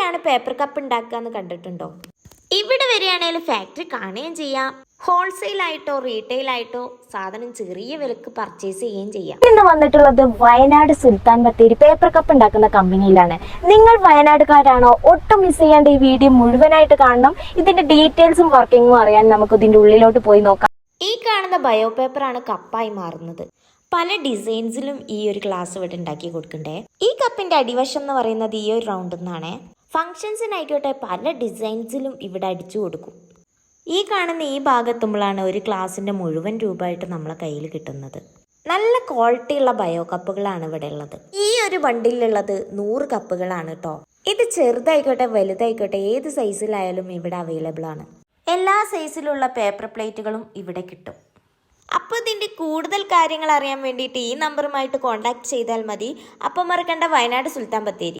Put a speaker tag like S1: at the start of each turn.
S1: എങ്ങനെയാണ് paper cup ഉണ്ടാക്കുക എന്ന് കണ്ടിട്ടുണ്ടോ? ഇവിടെ വരികയാണെങ്കിൽ ഫാക്ടറി കാണുകയും ചെയ്യാം, ഹോൾസെയിൽ ആയിട്ടോ റീറ്റെയിൽ ആയിട്ടോ സാധനം ചെറിയ വിലക്ക് പർച്ചേസ് ചെയ്യുകയും ചെയ്യാം.
S2: ഇന്ന് വന്നിട്ടുള്ളത് വയനാട് സുൽത്താൻ ബത്തേരി പേപ്പർ കപ്പ് ഉണ്ടാക്കുന്ന കമ്പനിയിലാണ്. നിങ്ങൾ വയനാടുകാരാണോ? ഒട്ടും മിസ് ചെയ്യാണ്ട് ഈ വീഡിയോ മുഴുവനായിട്ട് കാണണം. ഇതിന്റെ ഡീറ്റെയിൽസും വർക്കിങ്ങും അറിയാൻ നമുക്ക് ഇതിന്റെ ഉള്ളിലോട്ട് പോയി നോക്കാം.
S1: ഈ കാണുന്ന ബയോ പേപ്പറാണ് കപ്പായി മാറുന്നത്. പല ഡിസൈൻസിലും ഈ ഒരു ഗ്ലാസ് ഇവിടെ ഉണ്ടാക്കി കൊടുക്കണ്ടേ. ഈ കപ്പിന്റെ അടിവശം എന്ന് പറയുന്നത് ഈ ഒരു റൗണ്ടിൽ നിന്നാണ്. ഫംഗ്ഷൻസിനായിക്കോട്ടെ പല ഡിസൈൻസിലും ഇവിടെ അടിച്ചു കൊടുക്കും. ഈ കാണുന്ന ഈ ഭാഗത്തുമ്പോഴാണ് ഒരു ഗ്ലാസിൻ്റെ മുഴുവൻ രൂപമായിട്ട് നമ്മളെ കയ്യിൽ കിട്ടുന്നത്. നല്ല ക്വാളിറ്റി ഉള്ള ബയോ കപ്പുകളാണ് ഇവിടെ ഉള്ളത്. ഈ ഒരു ബണ്ടിലുള്ളത് 100 കപ്പുകളാണ് കേട്ടോ. ഇത് ചെറുതായിക്കോട്ടെ വലുതായിക്കോട്ടെ ഏത് സൈസിലായാലും ഇവിടെ അവൈലബിൾ ആണ്. എല്ലാ സൈസിലുള്ള പേപ്പർ പ്ലേറ്റുകളും ഇവിടെ കിട്ടും. അപ്പോൾ ഇതിൻ്റെ കൂടുതൽ കാര്യങ്ങൾ അറിയാൻ വേണ്ടിയിട്ട് ഈ നമ്പറുമായിട്ട് കോൺടാക്ട് ചെയ്താൽ മതി. അപ്പം മറക്കണ്ട, വയനാട് സുൽത്താൻ ബത്തേരി.